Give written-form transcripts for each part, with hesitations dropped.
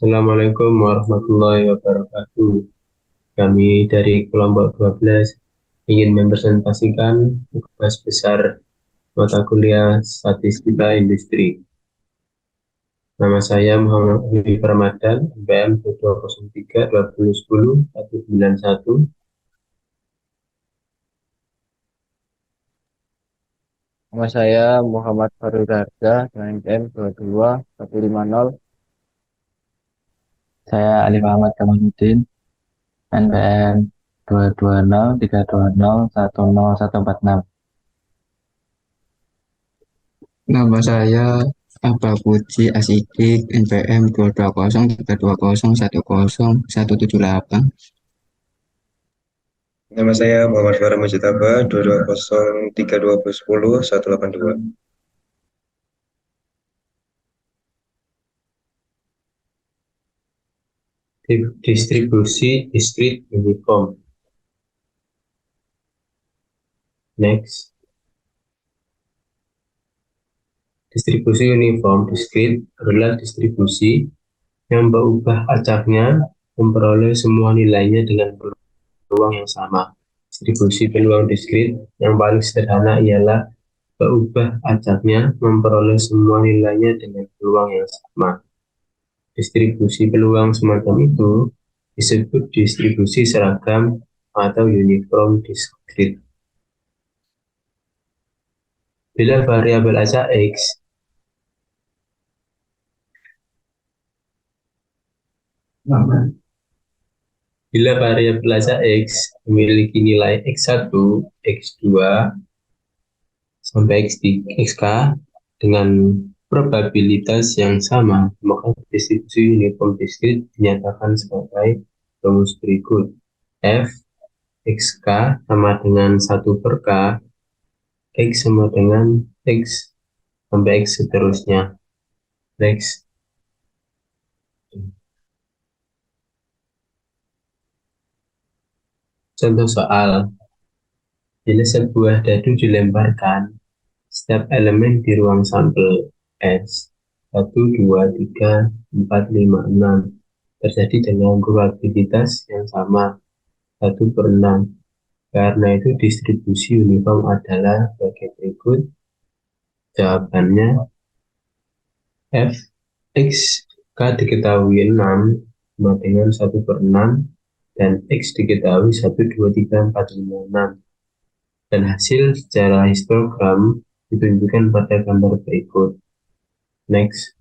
Assalamualaikum warahmatullahi wabarakatuh. Kami dari kelompok 12 ingin mempresentasikan tugas besar mata kuliah Statistika Industri. Nama saya Muhammad Hudi Ramadan, MPM 2203 2010 191. Nama saya Muhammad Farul Harja dengan NPM 22150. Saya Alif Ahmad Kamaluddin, NPM 22032010146. Nama saya Abah Puji Asidik, NPM 22032010178. Nama saya Muhammad Farah Mujitaba, 2203210 182. Distribusi diskrit uniform. Next. Distribusi uniform diskrit adalah distribusi yang berubah acaknya memperoleh semua nilainya dengan peluang yang sama. Distribusi peluang diskrit yang paling sederhana ialah berubah acaknya memperoleh semua nilainya dengan peluang yang sama. Distribusi peluang semacam itu disebut distribusi seragam atau uniform diskrit. Bila variabel acak X Bila variabel acak X memiliki nilai X1, X2, sampai Xk dengan probabilitas yang sama, maka distribusi uniform diskrit dinyatakan sebagai rumus berikut. F Xk sama dengan 1 per K, X sama dengan X sampai X seterusnya. Next. Contoh soal. Bila sebuah dadu dilemparkan, setiap elemen di ruang sampel S 1, 2, 3, 4, 5, 6 terjadi dengan probabilitas yang sama 1 per 6. Karena itu distribusi uniform adalah sebagai berikut. Jawabannya F X K diketahui 6 sama dengan 1 per 6 dan X diketahui 1, 2, 3, 4, 5, 6. Dan hasil secara histogram ditunjukkan pada gambar berikut. Next.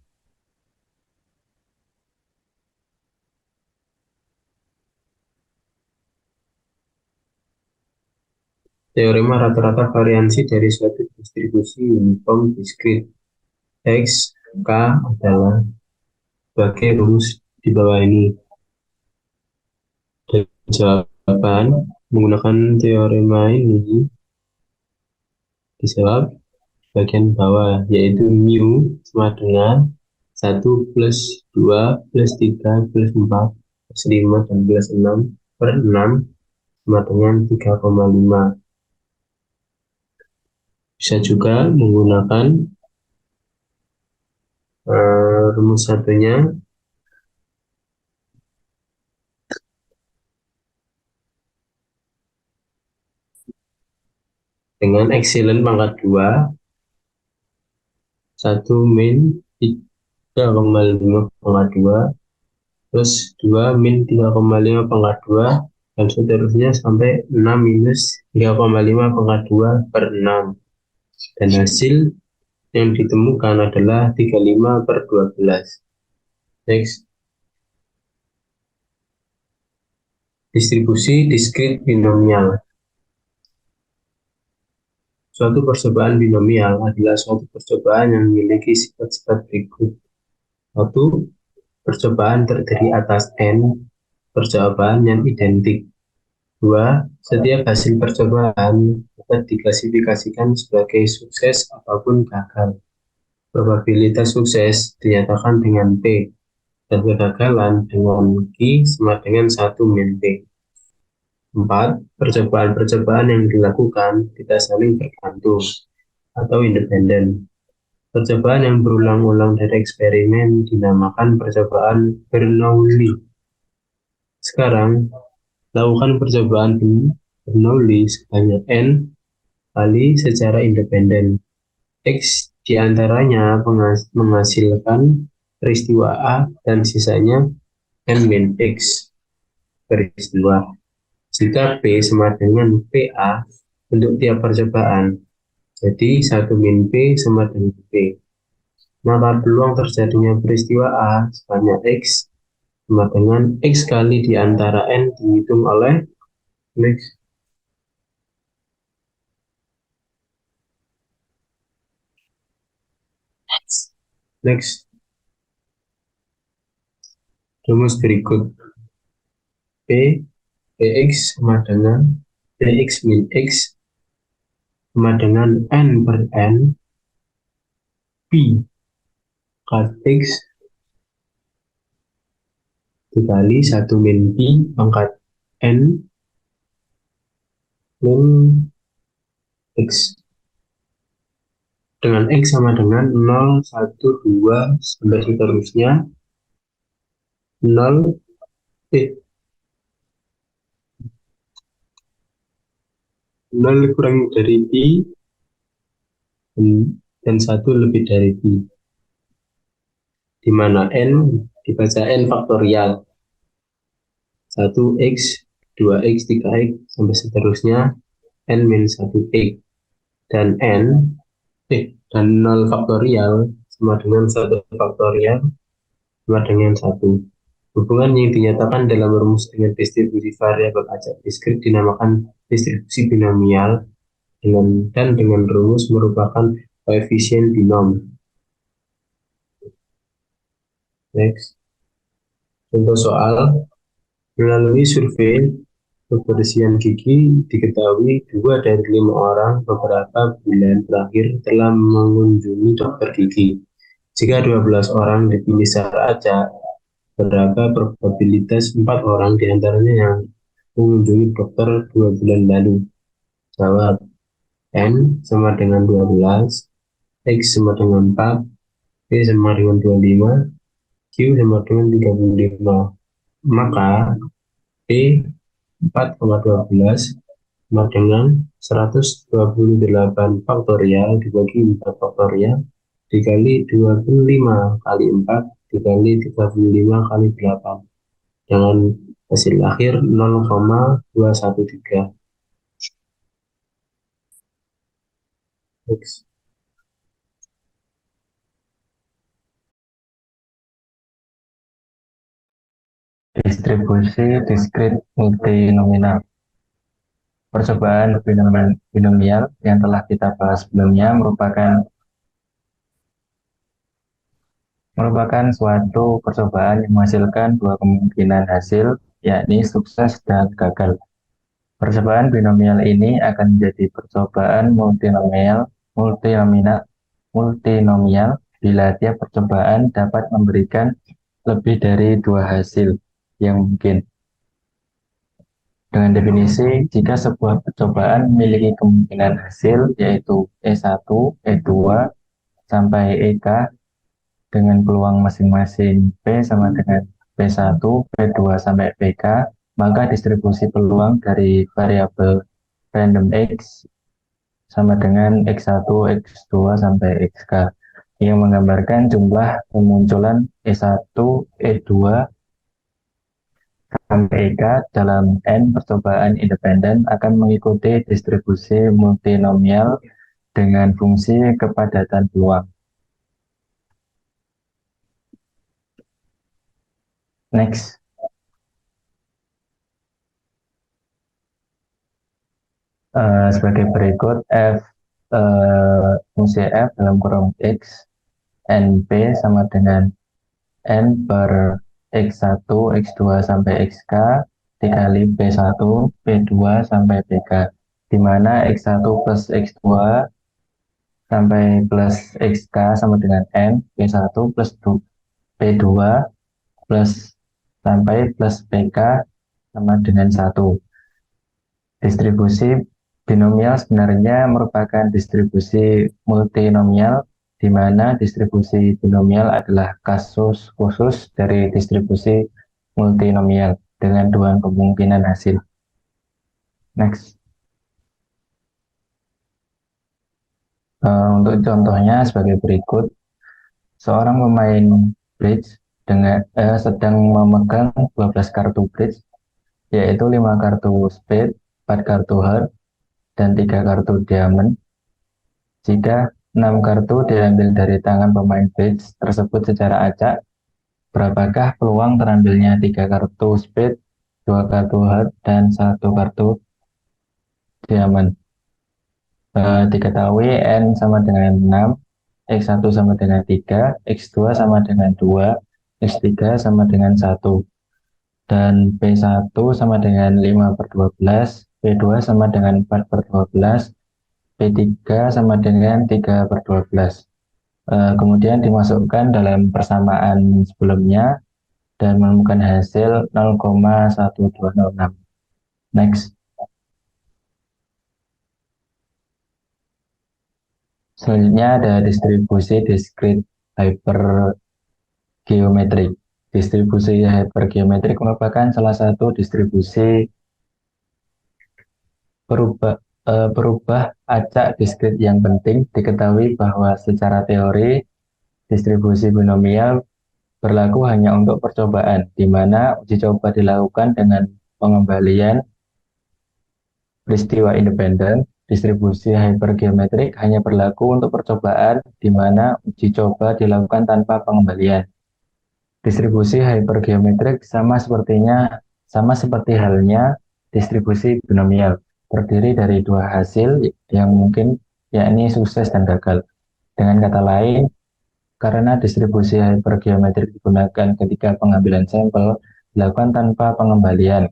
Teorema rata-rata variansi dari suatu distribusi uniform diskrit. X, K adalah sebagai rumus di bawah ini. Dan jawaban menggunakan teorema ini dijawab bagian bawah, yaitu mu sama dengan 1 plus 2 plus 3 plus 4 plus 5 dan plus 6 per 6 sama dengan 3,5. Bisa juga menggunakan rumus satunya, dengan epsilon pangkat 2 1 min 3,5 pangkat 2 plus 2 min 3,5 pangkat 2 dan seterusnya sampai 6 minus 3,5 pangkat 2 per 6. Dan hasil yang ditemukan adalah 35 per 12. Next. Distribusi diskrit binomial. Suatu percobaan binomial adalah suatu percobaan yang memiliki sifat-sifat berikut. 1. Percobaan terdiri atas N percobaan yang identik. 2. Setiap hasil percobaan dapat diklasifikasikan sebagai sukses ataupun gagal. Probabilitas sukses dinyatakan dengan P dan kegagalan dengan Q sama dengan 1 min P. 4. Percobaan-percobaan yang dilakukan tidak saling bergantung atau independen. Percobaan yang berulang-ulang dari eksperimen dinamakan percobaan Bernoulli. Sekarang, lakukan percobaan Bernoulli sebanyak N kali secara independen. X diantaranya menghasilkan peristiwa A dan sisanya N-X peristiwa. Jika P sama dengan PA untuk tiap percobaan, jadi 1 min P sama dengan P. Maka peluang terjadinya peristiwa A sebanyak X sama dengan X kali di antara N dihitung oleh next. Rumus berikut. Px sama dengan Px min X sama dengan N per N P pangkat X dikali 1 min P pangkat N min X dengan X sama dengan 0, 1, 2 sampai seterusnya 0 kurang dari P dan 1 lebih dari P, di mana N dibaca N faktorial 1x, 2x, 3x sampai seterusnya N min 1x dan dan 0 faktorial sama dengan 1 faktorial sama dengan 1. Hubungan yang dinyatakan dalam rumus dengan distribusi variabel acak diskrit dinamakan distribusi binomial dengan rumus merupakan koefisien binom. Next. Contoh soal, melalui survei kebersihan gigi diketahui 2 dari 5 orang beberapa bulan terakhir telah mengunjungi dokter gigi. Jika 12 orang dipilih secara acak, berapa probabilitas 4 orang diantaranya yang mengunjungi dokter 2 bulan lalu? Jawab. N sama dengan 12, X sama dengan 4, P sama dengan 25, Q sama dengan 35. Maka P 4,12 sama dengan 128 faktorial dibagi 4 faktorial dikali 25 kali 4 dikali 35 kali 8 dengan hasil akhir 0,213. Next. Distribusi diskrit multinominal. Percobaan binomial yang telah kita bahas sebelumnya merupakan suatu percobaan yang menghasilkan 2 kemungkinan hasil, yakni sukses dan gagal. Percobaan binomial ini akan menjadi percobaan multinomial bila tiap percobaan dapat memberikan lebih dari 2 hasil yang mungkin. Dengan definisi, jika sebuah percobaan memiliki kemungkinan hasil yaitu E1, E2, sampai EK dengan peluang masing-masing P sama dengan P1, P2 sampai PK, maka distribusi peluang dari variabel random X sama dengan X1, X2 sampai XK yang menggambarkan jumlah pemunculan E1, E2 sampai EK dalam N percobaan independen akan mengikuti distribusi multinomial dengan fungsi kepadatan peluang. Next. Sebagai berikut, fungsi F dalam kurung X, NP sama dengan N per X1, X2 sampai XK dikali P1, P2 sampai PK, di mana X1 plus X2 sampai plus XK sama dengan N, P1 plus P2 plus sampai plus PK sama dengan 1. Distribusi binomial sebenarnya merupakan distribusi multinomial di mana distribusi binomial adalah kasus khusus dari distribusi multinomial dengan dua kemungkinan hasil. Next. Untuk contohnya sebagai berikut, seorang pemain bridge sedang memegang 12 kartu bridge, yaitu 5 kartu spade, 4 kartu heart, dan 3 kartu diamond. Jika 6 kartu diambil dari tangan pemain bridge tersebut secara acak, berapakah peluang terambilnya 3 kartu spade, 2 kartu heart, dan 1 kartu diamond? Diketahui N sama dengan 6, X1 sama dengan 3, X2 sama dengan 2, X3 sama dengan 1, dan P1 sama dengan 5/12, P2 sama dengan 4/12, P3 sama dengan 3/12. Kemudian dimasukkan dalam persamaan sebelumnya dan menemukan hasil 0,1206. Next. Selanjutnya ada distribusi discrete hypergeometrik. Distribusi hypergeometrik merupakan salah satu distribusi perubah acak diskrit yang penting. Diketahui bahwa secara teori distribusi binomial berlaku hanya untuk percobaan, di mana uji coba dilakukan dengan pengembalian peristiwa independen. Distribusi hypergeometrik hanya berlaku untuk percobaan, di mana uji coba dilakukan tanpa pengembalian. Distribusi hypergeometrik sama seperti halnya distribusi binomial, terdiri dari dua hasil yang mungkin, yakni sukses dan gagal. Dengan kata lain, karena distribusi hypergeometrik digunakan ketika pengambilan sampel dilakukan tanpa pengembalian,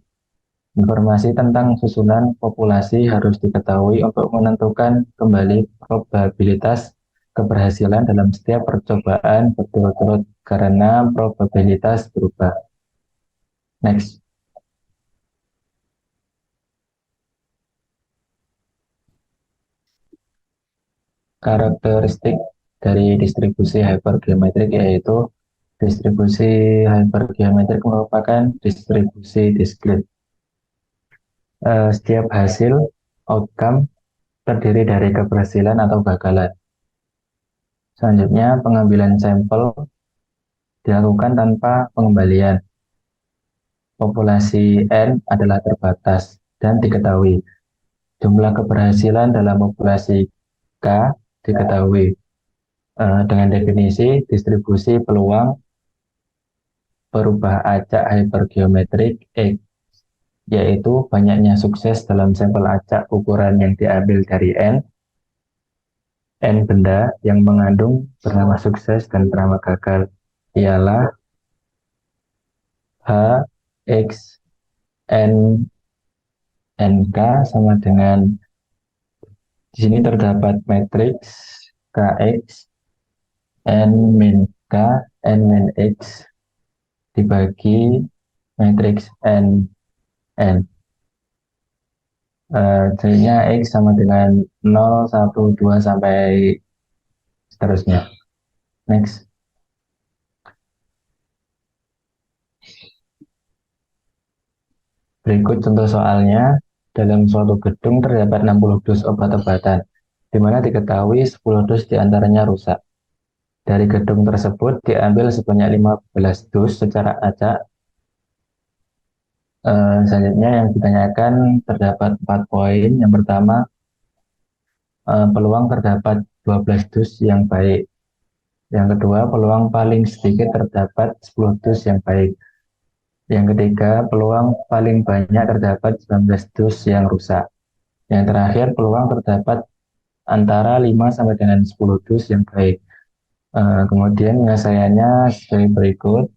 informasi tentang susunan populasi harus diketahui untuk menentukan kembali probabilitas keberhasilan dalam setiap percobaan berturut-turut karena probabilitas berubah. Next. Karakteristik dari distribusi hypergeometrik yaitu distribusi hypergeometrik merupakan distribusi diskrit. Setiap hasil outcome terdiri dari keberhasilan atau kegagalan. Selanjutnya, pengambilan sampel dilakukan tanpa pengembalian. Populasi N adalah terbatas dan diketahui. Jumlah keberhasilan dalam populasi K diketahui. Dengan definisi distribusi peluang perubah acak hypergeometrik X, yaitu banyaknya sukses dalam sampel acak ukuran yang diambil dari N benda yang mengandung bernama sukses dan bernama gagal ialah H X N NK sama dengan, di sini terdapat matriks KX N min K N min X dibagi matriks N N. Jadinya X sama dengan 0, 1, 2, sampai seterusnya. Next. Berikut contoh soalnya. Dalam suatu gedung terdapat 60 dus obat-obatan, di mana diketahui 10 dus diantaranya rusak. Dari gedung tersebut diambil sebanyak 15 dus secara acak. Selanjutnya yang ditanyakan terdapat 4 poin. Yang pertama, peluang terdapat 12 dus yang baik. Yang kedua, peluang paling sedikit terdapat 10 dus yang baik. Yang ketiga, peluang paling banyak terdapat 19 dus yang rusak. Yang terakhir, peluang terdapat antara 5 sampai dengan 10 dus yang baik. Kemudian penyelesaiannya sebagai berikut,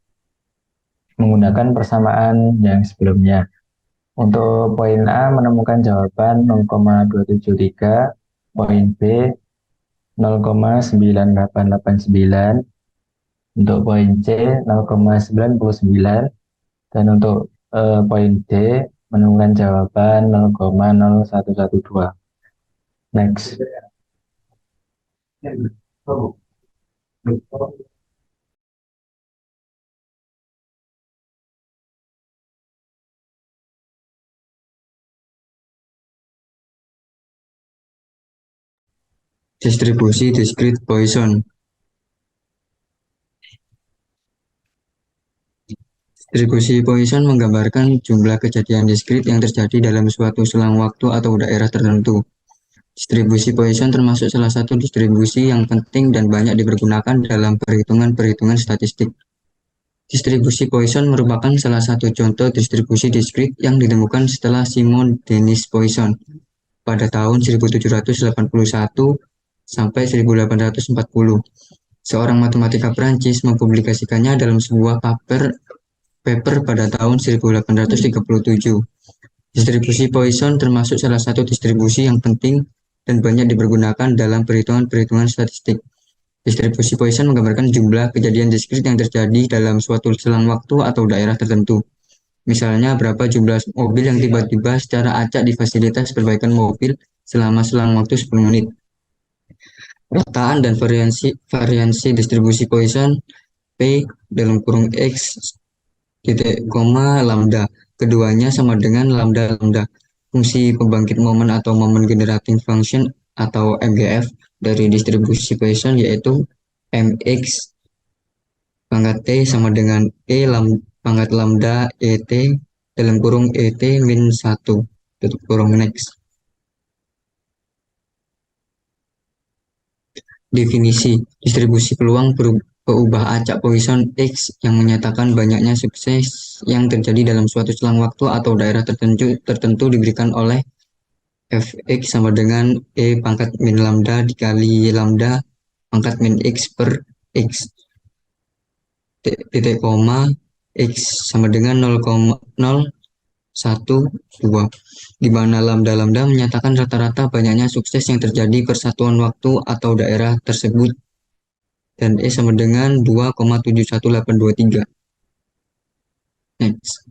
menggunakan persamaan yang sebelumnya. Untuk poin A menemukan jawaban 0,273, poin B 0,9889, untuk poin C 0,99, dan untuk poin D menemukan jawaban 0,0112. Next. Distribusi discrete Poisson. Distribusi Poisson menggambarkan jumlah kejadian diskrit yang terjadi dalam suatu selang waktu atau daerah tertentu. Distribusi Poisson termasuk salah satu distribusi yang penting dan banyak dipergunakan dalam perhitungan-perhitungan statistik. Distribusi Poisson merupakan salah satu contoh distribusi diskrit yang ditemukan setelah Simon Denis Poisson pada tahun 1781 sampai 1840. Seorang matematika Prancis mempublikasikannya dalam sebuah paper pada tahun 1837. Distribusi Poisson termasuk salah satu distribusi yang penting dan banyak dipergunakan dalam perhitungan-perhitungan statistik. Distribusi Poisson menggambarkan jumlah kejadian diskrit yang terjadi dalam suatu selang waktu atau daerah tertentu. Misalnya, berapa jumlah mobil yang tiba-tiba secara acak di fasilitas perbaikan mobil selama selang waktu 10 menit. Rataan dan variansi distribusi Poisson P dalam kurung X titik koma lambda. Keduanya sama dengan lambda lambda. Fungsi pembangkit momen atau moment generating function atau MGF dari distribusi Poisson yaitu mx pangkat t sama dengan pangkat lambda et dalam kurung et min 1 tutup kurung next. Definisi Distribusi peluang berubah acak Poisson X yang menyatakan banyaknya sukses yang terjadi dalam suatu selang waktu atau daerah tertentu diberikan oleh Fx sama dengan E pangkat min lambda dikali lambda pangkat min X per X titik koma X sama dengan 0,012, di mana lambda-lambda menyatakan rata-rata banyaknya sukses yang terjadi per satuan waktu atau daerah tersebut, dan E sama dengan 2,71823. Next.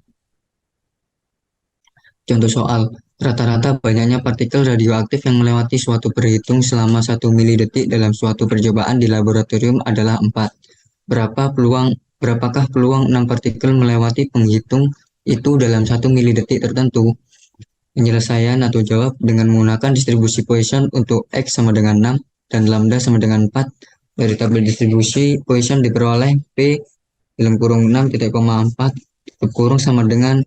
Contoh soal, rata-rata banyaknya partikel radioaktif yang melewati suatu perhitung selama 1 milidetik dalam suatu percobaan di laboratorium adalah 4. Berapakah peluang 6 partikel melewati penghitung itu dalam 1 milidetik tertentu? Penyelesaian atau jawab dengan menggunakan distribusi Poisson untuk X sama dengan 6 dan lambda sama dengan 4. Dari tabel distribusi Poisson diperoleh P dalam kurung 6,4 tutup kurung sama dengan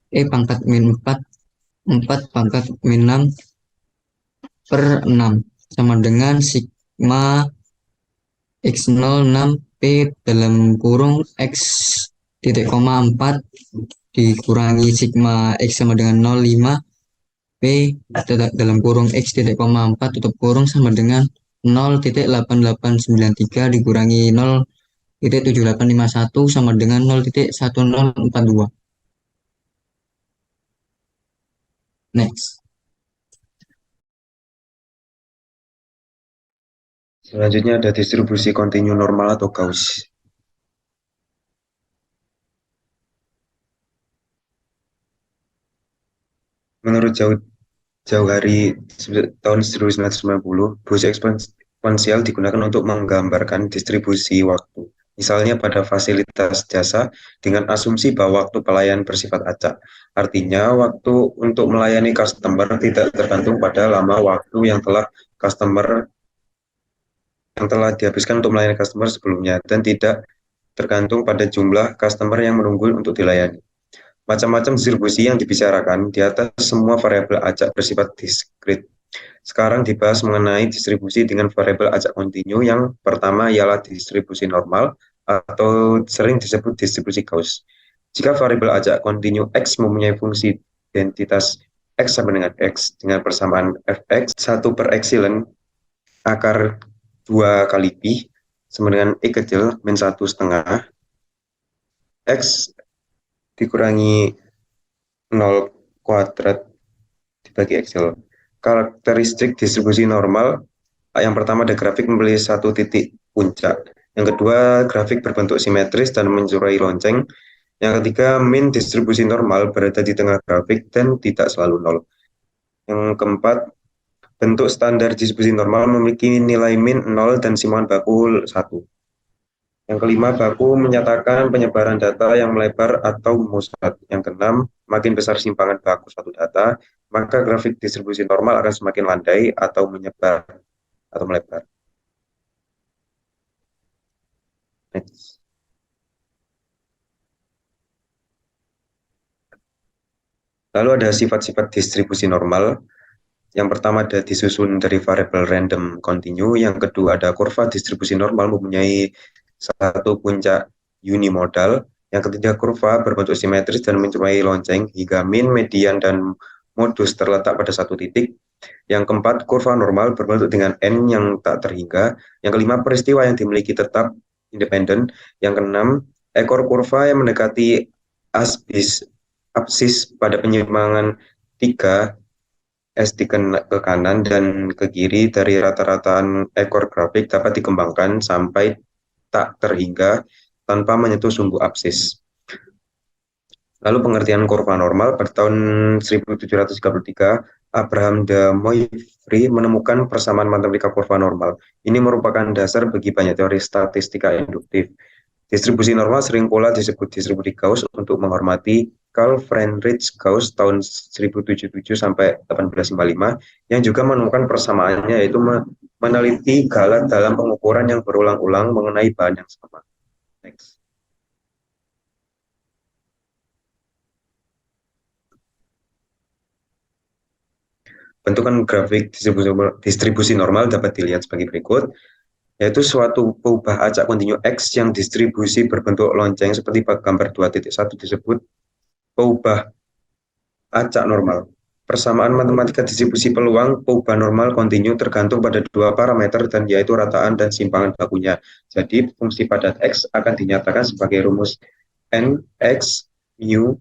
E pangkat min 4 pangkat min 6 per 6 sama dengan sigma X06 P dalam kurung X titik koma 4 dikurangi sigma X sama dengan 05 P dalam kurung X titik koma 4 tutup kurung sama dengan 0,8893 dikurangi 0,7851 sama dengan 0,1042. Next. Selanjutnya ada distribusi kontinu normal atau Gauss. Menurut jauh hari tahun 1990, Gauss eksponensial digunakan untuk menggambarkan distribusi waktu. Misalnya pada fasilitas jasa dengan asumsi bahwa waktu pelayan bersifat acak. Artinya waktu untuk melayani customer tidak tergantung pada lama waktu yang telah dihabiskan untuk melayani customer sebelumnya dan tidak tergantung pada jumlah customer yang menunggu untuk dilayani. Macam-macam distribusi yang dibicarakan di atas semua variabel acak bersifat diskrit. Sekarang dibahas mengenai distribusi dengan variabel acak kontinu. Yang pertama ialah distribusi normal atau sering disebut distribusi Gauss. Jika variabel acak kontinu X mempunyai fungsi identitas X sama dengan X dengan persamaan Fx 1 per epsilon akar 2 kali pi sama dengan E kecil min 1,5 X dikurangi 0 kuadrat dibagi epsilon. Karakteristik distribusi normal, yang pertama ada grafik memiliki satu titik puncak. Yang kedua, grafik berbentuk simetris dan menjurai lonceng. Yang ketiga, min distribusi normal berada di tengah grafik dan tidak selalu nol. Yang keempat, bentuk standar distribusi normal memiliki nilai min 0 dan simulan baku 1. Yang kelima, baku menyatakan penyebaran data yang melebar atau musat. Yang keenam, makin besar simpangan baku suatu data, maka grafik distribusi normal akan semakin landai atau menyebar atau melebar. Next. Lalu ada sifat-sifat distribusi normal. Yang pertama ada disusun dari variabel random continue. Yang kedua ada kurva distribusi normal mempunyai satu puncak unimodal. Yang ketiga kurva berbentuk simetris dan mencapai lonceng hingga min, median, dan modus terletak pada satu titik. Yang keempat kurva normal berbentuk dengan n yang tak terhingga. Yang kelima peristiwa yang dimiliki tetap independen. Yang keenam ekor kurva yang mendekati absis pada penyimpangan 3 S ke kanan dan ke kiri dari rata-rataan ekor grafik dapat dikembangkan sampai tak terhingga tanpa menyentuh sumbu absis. Lalu pengertian kurva normal pada tahun 1733, Abraham de Moivre menemukan persamaan matematika kurva normal. Ini merupakan dasar bagi banyak teori statistika induktif. Distribusi normal sering pula disebut distribusi Gauss untuk menghormati Carl Friedrich Gauss tahun 1777 sampai 1855 yang juga menemukan persamaannya, yaitu meneliti galat dalam pengukuran yang berulang-ulang mengenai bahan yang sama. Next. Bentukan grafik distribusi normal dapat dilihat sebagai berikut, yaitu suatu peubah acak kontinu X yang distribusi berbentuk lonceng seperti gambar 2.1 disebut peubah acak normal. Persamaan matematika distribusi peluang peubah normal kontinu tergantung pada dua parameter, dan yaitu rataan dan simpangan bakunya. Jadi fungsi padat X akan dinyatakan sebagai rumus n X mu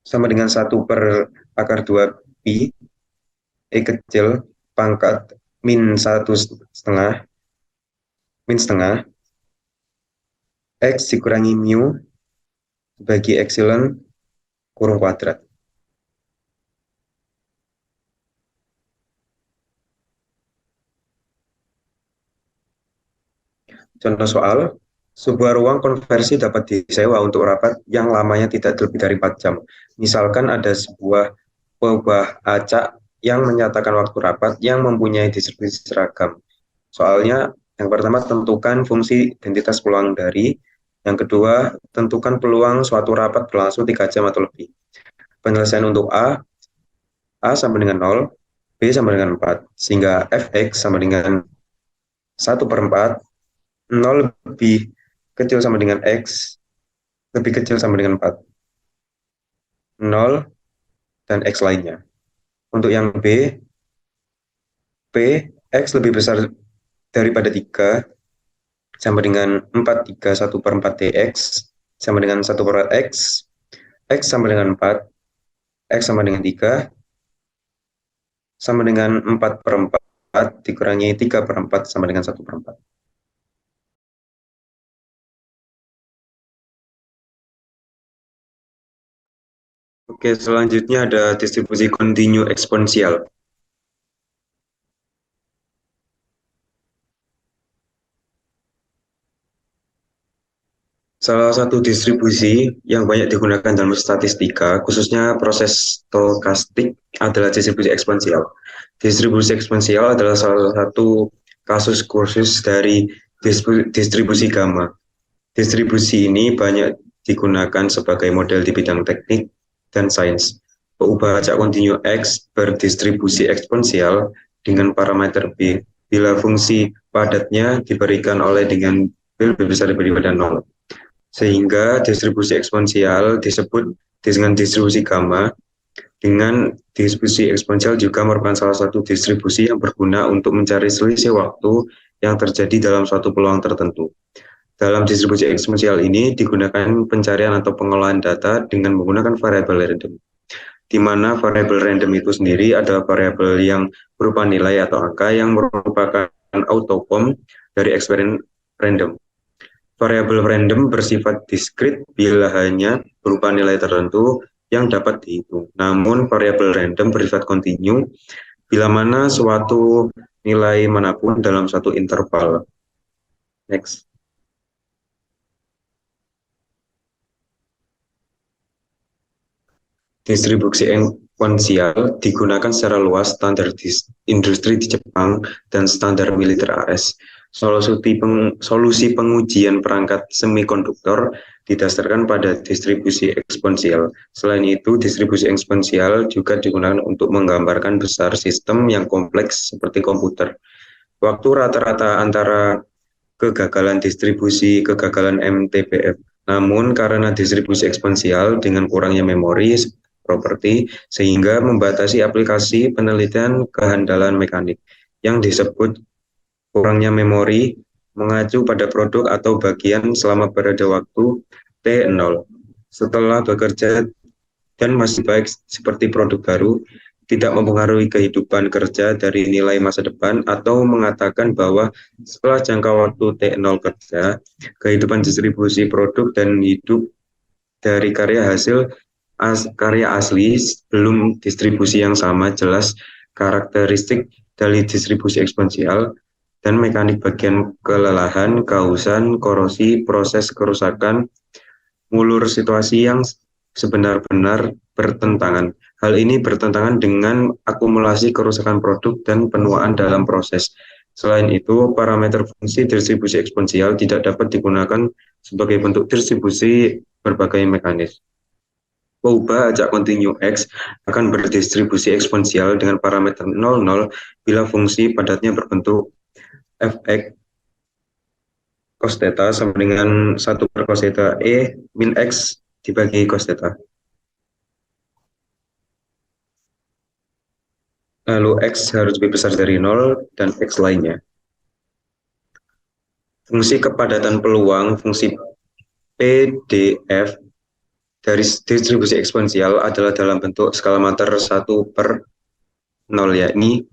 sama dengan 1 per akar 2 pi E kecil pangkat min 1 setengah X dikurangi mu bagi epsilon kurung kuadrat. Contoh soal, sebuah ruang konversi dapat disewa untuk rapat yang lamanya tidak lebih dari 4 jam. Misalkan ada sebuah peubah acak yang menyatakan waktu rapat yang mempunyai distribusi seragam. Soalnya, yang pertama tentukan fungsi identitas peluang dari, yang kedua tentukan peluang suatu rapat berlangsung 3 jam atau lebih. Penyelesaian untuk A sama dengan 0, B sama dengan 4, sehingga Fx sama dengan 1 per 4, 0 lebih kecil sama dengan X, lebih kecil sama dengan 4, 0, dan X lainnya. Untuk yang B, P, X lebih besar daripada 3, sama dengan 4, 3, 1 per 4 dx, sama dengan 1 per X, X sama dengan 4, X sama dengan 3, sama dengan 4 per 4, dikurangi 3 per 4, sama dengan 1 per 4. Oke, selanjutnya ada distribusi kontinu eksponensial. Salah satu distribusi yang banyak digunakan dalam statistika, khususnya proses stokastik, adalah distribusi eksponensial. Distribusi eksponensial adalah salah satu kasus kursus dari distribusi gamma. Distribusi ini banyak digunakan sebagai model di bidang teknik dan sains. Peubah acak kontinu X berdistribusi eksponensial dengan parameter B bila fungsi padatnya diberikan oleh dengan B lebih besar daripada 0. Sehingga distribusi eksponensial disebut dengan distribusi gamma. Dengan distribusi eksponensial juga merupakan salah satu distribusi yang berguna untuk mencari selisih waktu yang terjadi dalam suatu peluang tertentu. Dalam distribusi eksponensial ini digunakan pencarian atau pengolahan data dengan menggunakan variabel random, di mana variabel random itu sendiri adalah variabel yang berupa nilai atau angka yang merupakan outcome dari eksperimen random. Variabel random bersifat diskrit bila hanya berupa nilai tertentu yang dapat dihitung. Namun variabel random bersifat kontinu bila mana suatu nilai manapun dalam satu interval. Next. Distribusi eksponensial digunakan secara luas standar industri di Jepang dan standar militer AS. Solusi pengujian perangkat semikonduktor didasarkan pada distribusi eksponensial. Selain itu, distribusi eksponensial juga digunakan untuk menggambarkan besar sistem yang kompleks seperti komputer. Waktu rata-rata antara kegagalan kegagalan MTBF. Namun karena distribusi eksponensial dengan kurangnya memori properti sehingga membatasi aplikasi penelitian kehandalan mekanik yang disebut kurangnya memori mengacu pada produk atau bagian selama periode waktu T0. Setelah bekerja dan masih baik seperti produk baru, tidak mempengaruhi kehidupan kerja dari nilai masa depan atau mengatakan bahwa setelah jangka waktu T0 kerja, kehidupan distribusi produk dan hidup dari karya asli belum distribusi yang sama jelas karakteristik dari distribusi eksponensial dan mekanik bagian kelelahan, kehausan, korosi, proses kerusakan, ngulur situasi yang sebenar-benar bertentangan. Hal ini bertentangan dengan akumulasi kerusakan produk dan penuaan dalam proses. Selain itu, parameter fungsi distribusi eksponensial tidak dapat digunakan sebagai bentuk distribusi berbagai mekanisme. Peubah acak kontinu X akan berdistribusi eksponensial dengan parameter 00 bila fungsi padatnya berbentuk fx cos theta sama dengan 1 per cos theta E min X dibagi cos theta. Lalu X harus lebih besar dari 0 dan X lainnya. Fungsi kepadatan peluang, fungsi PDF dari distribusi eksponensial adalah dalam bentuk skala Mater 1 per 0, yakni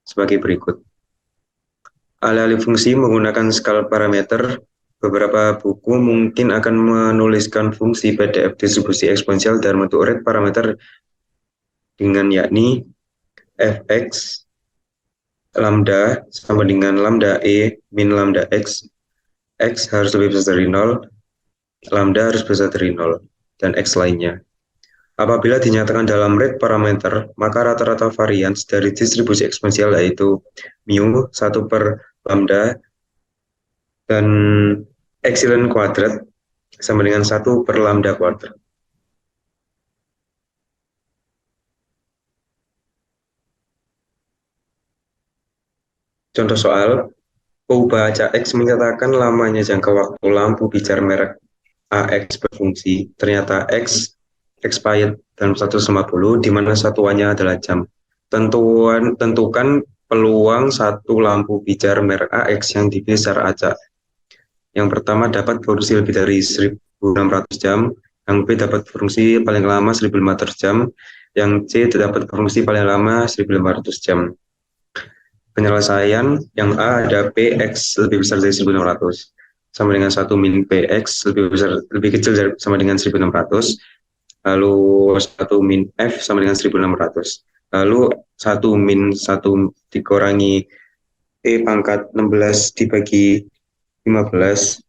sebagai berikut. Alih-alih fungsi menggunakan skala parameter, beberapa buku mungkin akan menuliskan fungsi PDF distribusi eksponensial dalam bentuk rate parameter dengan yakni fx lambda sama dengan lambda E min lambda X, X harus lebih besar dari 0, lambda harus besar dari 0, dan X lainnya. Apabila dinyatakan dalam rate parameter, maka rata-rata varians dari distribusi eksponensial yaitu mu 1 per lambda dan epsilon kuadrat sama dengan 1 per lambda kuadrat. Contoh soal, peubah acak X menyatakan lamanya jangka waktu lampu pijar merek AX berfungsi. Ternyata X expired dalam 150, di mana satuannya adalah jam. Tentukan peluang satu lampu pijar merek AX yang dibesar acak. Yang pertama dapat produksi lebih dari 1.600 jam, yang B dapat berfungsi paling lama 1.500 jam, yang C dapat berfungsi paling lama 1.500 jam. Penyelesaian yang A ada PX lebih besar dari 1.600 sama dengan 1 min PX lebih kecil sama dengan 1.600, lalu 1 min F sama dengan 1.600, lalu 1 min 1 dikurangi E pangkat 16 dibagi 15,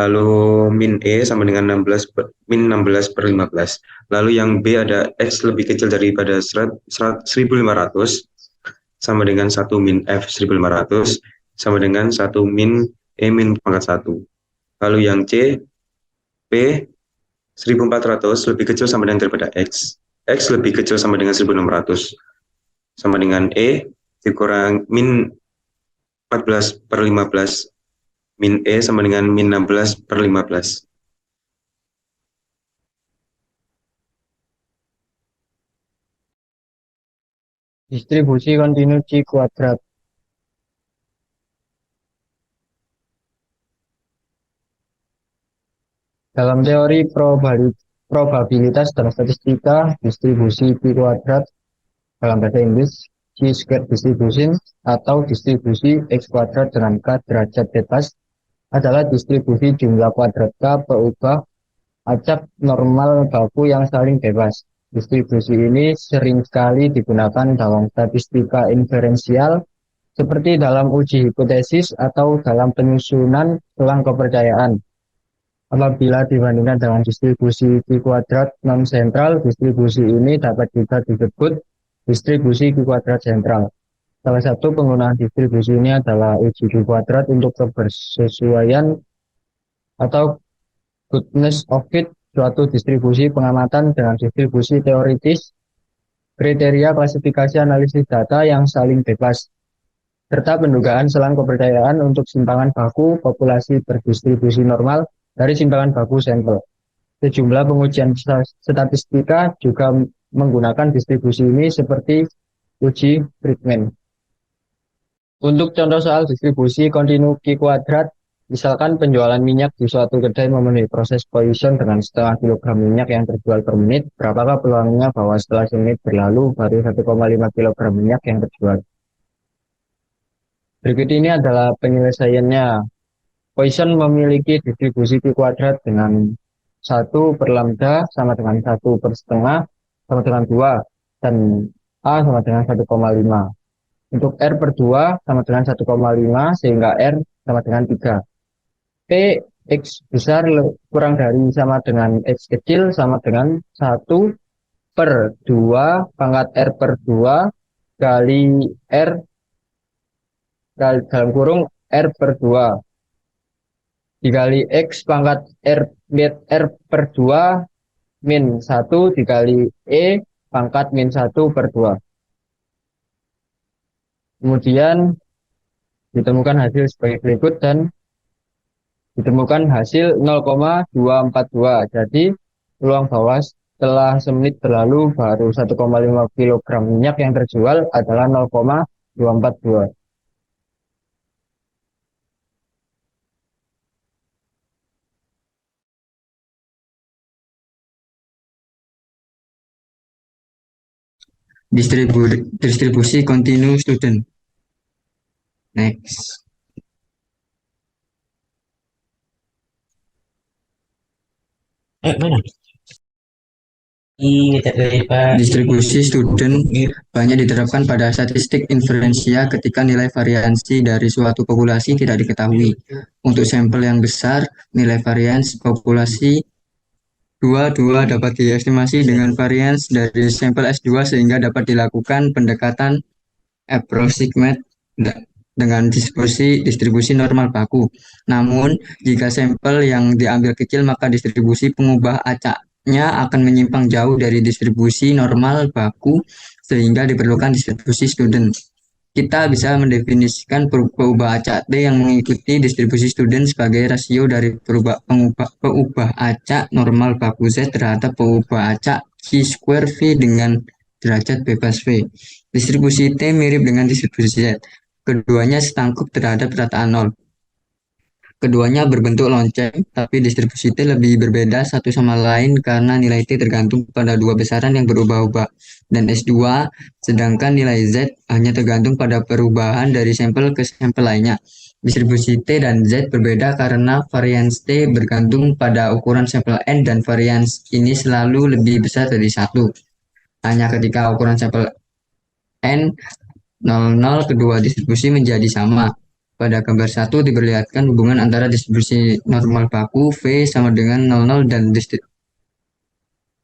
lalu min E sama dengan 16 min 16 per 15, lalu yang B ada X lebih kecil daripada 1.500 sama dengan 1 min F 1.500 sama dengan 1 min E min pangkat 1. Lalu yang C, P 1.400 lebih kecil sama dengan daripada X. X lebih kecil sama dengan 1.600 sama dengan E dikurang min 14 per 15 min E sama dengan min 16 per 15. Distribusi kontinu C kuadrat. Dalam teori probabilitas dan statistika, distribusi Q kuadrat dalam bahasa Inggris chi-square distribution atau distribusi X kuadrat dengan K derajat bebas adalah distribusi jumlah kuadrat K peubah acak normal baku yang saling bebas. Distribusi ini sering sekali digunakan dalam statistika inferensial seperti dalam uji hipotesis atau dalam penyusunan selang kepercayaan. Apabila dibandingkan dengan distribusi Q kuadrat non-sentral, distribusi ini dapat juga disebut distribusi Q kuadrat sentral. Salah satu penggunaan distribusi ini adalah uji Q kuadrat untuk kebersesuaian atau goodness of fit suatu distribusi pengamatan dengan distribusi teoritis, kriteria klasifikasi analisis data yang saling bebas, serta pendugaan selang kepercayaan untuk simpangan baku populasi berdistribusi normal dari simpangan baku sampel. Sejumlah pengujian statistika juga menggunakan distribusi ini seperti uji Friedman. Untuk contoh soal distribusi kontinu Q kuadrat, misalkan penjualan minyak di suatu kedai memenuhi proses Poisson dengan setengah kilogram minyak yang terjual per menit, berapakah peluangnya bahwa setelah semenit berlalu baru 1,5 kilogram minyak yang terjual? Berikut ini adalah penyelesaiannya. Poisson memiliki distribusi Q kuadrat dengan 1 per lambda sama dengan 1 per setengah sama dengan 2 dan A sama dengan 1,5. Untuk R per 2 sama dengan 1,5 sehingga R sama dengan 3. P X besar kurang dari sama dengan X kecil sama dengan 1 per 2 pangkat R per 2 kali R dalam kurung R per 2 dikali X pangkat R per 2 min 1 dikali E pangkat min 1 per 2. Kemudian ditemukan hasil sebagai berikut dan ditemukan hasil 0,242. Jadi peluang bahwa setelah semenit berlalu baru 1,5 kg minyak yang terjual adalah 0,242. Distribusi kontinu student. Next. Mana? Distribusi student banyak diterapkan pada statistik inferensia ketika nilai variansi dari suatu populasi tidak diketahui. Untuk sampel yang besar, nilai varians populasi 2 dapat diestimasi dengan varians dari sampel S2 sehingga dapat dilakukan pendekatan approximate dengan distribusi normal baku. Namun, jika sampel yang diambil kecil, maka distribusi pengubah acaknya akan menyimpang jauh dari distribusi normal baku, sehingga diperlukan distribusi student. Kita bisa mendefinisikan pengubah acak T yang mengikuti distribusi student sebagai rasio dari pengubah acak normal baku Z terhadap pengubah acak Chi square V dengan derajat bebas V. Distribusi T mirip dengan distribusi Z. Keduanya setangkup terhadap rataan nol. Keduanya berbentuk lonceng, tapi distribusi T lebih berbeda satu sama lain karena nilai T tergantung pada dua besaran yang berubah-ubah, dan S2, sedangkan nilai Z hanya tergantung pada perubahan dari sampel ke sampel lainnya. Distribusi T dan Z berbeda karena varians T bergantung pada ukuran sampel N dan varians ini selalu lebih besar dari 1. Hanya ketika ukuran sampel N 00 kedua distribusi menjadi sama. Pada gambar 1 diperlihatkan hubungan antara distribusi normal baku V sama dengan 00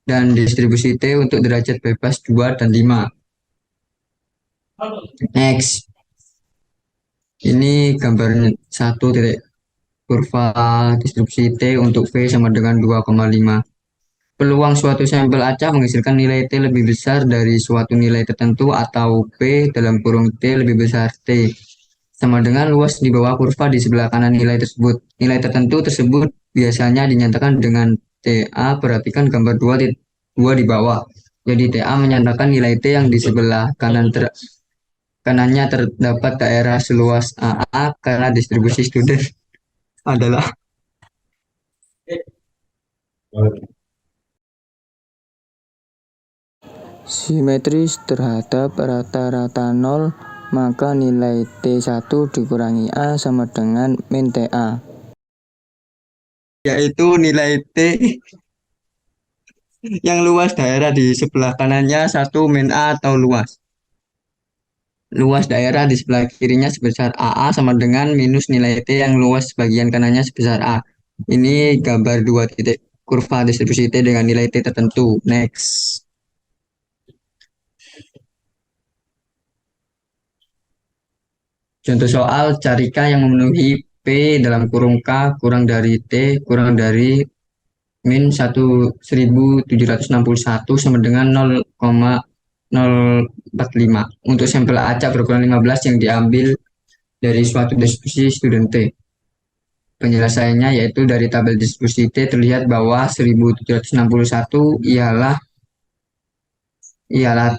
dan distribusi T untuk derajat bebas 2 dan 5. Next. Ini gambar 1 titik kurva distribusi T untuk V sama dengan 2,5. Peluang suatu sampel acak menghasilkan nilai T lebih besar dari suatu nilai tertentu atau P dalam kurung T lebih besar T sama dengan luas di bawah kurva di sebelah kanan nilai tersebut. Nilai tertentu tersebut biasanya dinyatakan dengan TA, perhatikan gambar 2 di bawah. Jadi TA menyatakan nilai T yang di sebelah kanannya terdapat daerah seluas AA karena distribusi student adalah simetris terhadap rata-rata 0, maka nilai T1 dikurangi A sama dengan min TA. Yaitu nilai T yang luas daerah di sebelah kanannya 1 min A atau luas. luas daerah di sebelah kirinya sebesar AA sama dengan minus nilai T yang luas bagian kanannya sebesar A. Ini gambar dua titik kurva distribusi T dengan nilai T tertentu. Next. Contoh soal, cari K yang memenuhi P dalam kurung K kurang dari T kurang dari min 1761 sama dengan 0,045 untuk sampel acak berukuran 15 yang diambil dari suatu distribusi student T. Penjelasannya yaitu dari tabel distribusi T terlihat bahwa 1761 ialah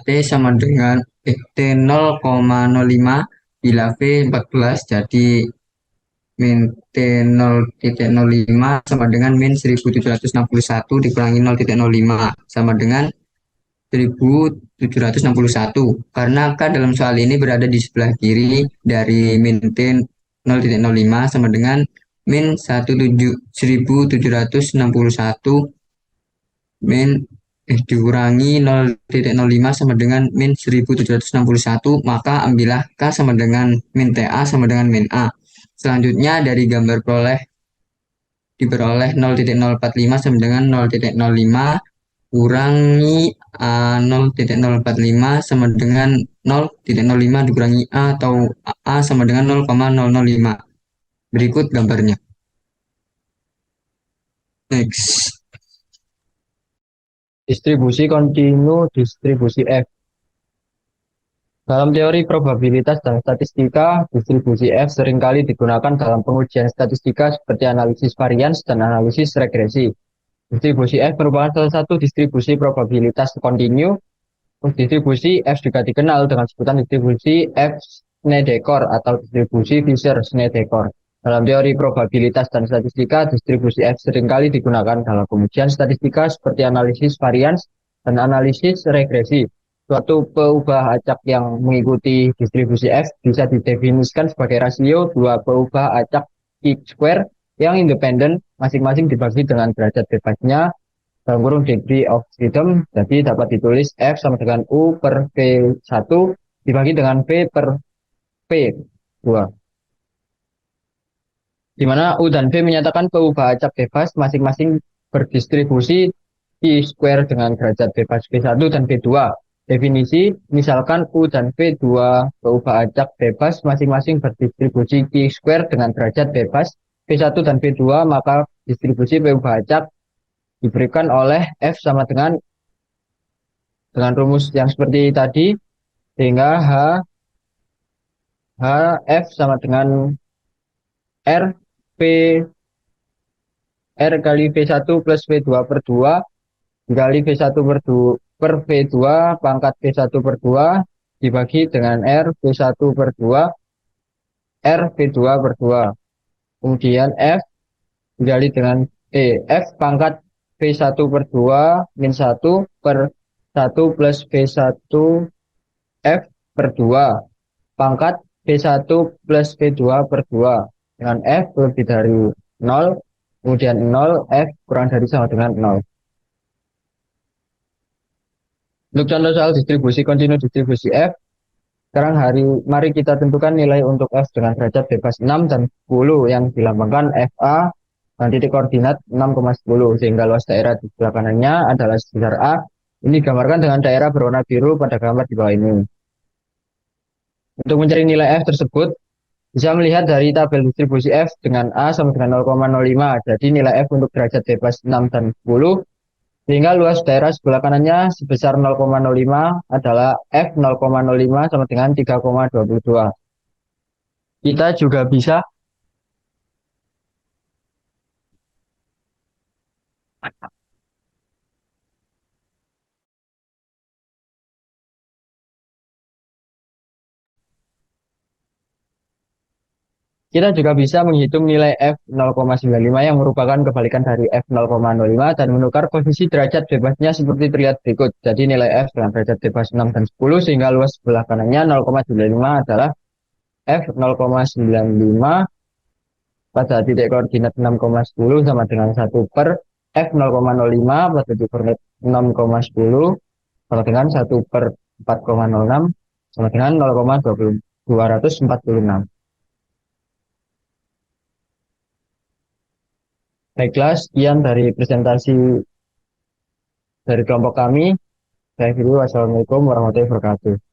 T sama dengan T 0,05 bila V 14, jadi min T 0,05 sama dengan min 1761 dikurangi 0,05 sama dengan 1761. Karena K dalam soal ini berada di sebelah kiri dari min T 0,05 sama dengan min 1761 min dikurangi 0,05 sama dengan min 1761, maka ambillah K sama dengan min TA sama dengan min A. Selanjutnya dari gambar diperoleh 0,045 sama dengan 0,05 kurangi 0,045 sama dengan 0,05 dikurangi A atau A sama dengan 0,005. Berikut gambarnya. Next. Distribusi kontinu distribusi F. Dalam teori probabilitas dan statistika, distribusi F seringkali digunakan dalam pengujian statistika seperti analisis varians dan analisis regresi. Distribusi F merupakan salah satu distribusi probabilitas kontinu. Distribusi F juga dikenal dengan sebutan distribusi F Snedeker atau distribusi Fisher-Snedeker. Dalam teori probabilitas dan statistika, distribusi F seringkali digunakan dalam pengujian statistika seperti analisis varians dan analisis regresi. Suatu peubah acak yang mengikuti distribusi F bisa didefinisikan sebagai rasio dua peubah acak Q-square yang independen masing-masing dibagi dengan derajat bebasnya dalam kurung degree of freedom. Jadi dapat ditulis F sama dengan U per V1 dibagi dengan V per V2. Di mana U dan V menyatakan peubah acak bebas masing-masing berdistribusi Q-square dengan derajat bebas V1 dan V2. Definisi, misalkan U dan V2 peubah acak bebas masing-masing berdistribusi Q-square dengan derajat bebas V1 dan V2, maka distribusi peubah acak diberikan oleh F sama dengan rumus yang seperti tadi, sehingga F sama dengan R kali V1 plus V2 per 2 dikali V1 per V2 pangkat V1 per 2 dibagi dengan R V1 per 2 R V2 per 2. Kemudian F dikali dengan F pangkat V1 per 2 min 1 per 1 plus V1 F per 2 pangkat V1 plus V2 per 2 dengan F lebih dari 0, kemudian 0, F kurang dari sama dengan 0. Untuk contoh soal distribusi kontinu distribusi F, sekarang mari kita tentukan nilai untuk F dengan derajat bebas 6 dan 10 yang dilambangkan FA dan titik koordinat 6,10, sehingga luas daerah di sebelah kanannya adalah sebesar A. Ini digambarkan dengan daerah berwarna biru pada gambar di bawah ini. Untuk mencari nilai F tersebut, bisa melihat dari tabel distribusi F dengan A sama dengan 0,05. Jadi nilai F untuk derajat bebas 6 dan 10, sehingga luas daerah sebelah kanannya sebesar 0,05 adalah F 0,05 sama dengan 3,22. Kita juga bisa menghitung nilai F 0,95 yang merupakan kebalikan dari F 0,05 dan menukar posisi derajat bebasnya seperti terlihat berikut. Jadi nilai F dengan derajat bebas 6 dan 10 sehingga luas sebelah kanannya 0,95 adalah F 0,95 pada titik koordinat 6,10 sama dengan 1 per F 0,05 pada titik koordinat 6,10 sama dengan 1 per 4,06 sama dengan 0,246. Baiklah, sekian dari presentasi dari kelompok kami. Saya akhiri, wassalamualaikum warahmatullahi wabarakatuh.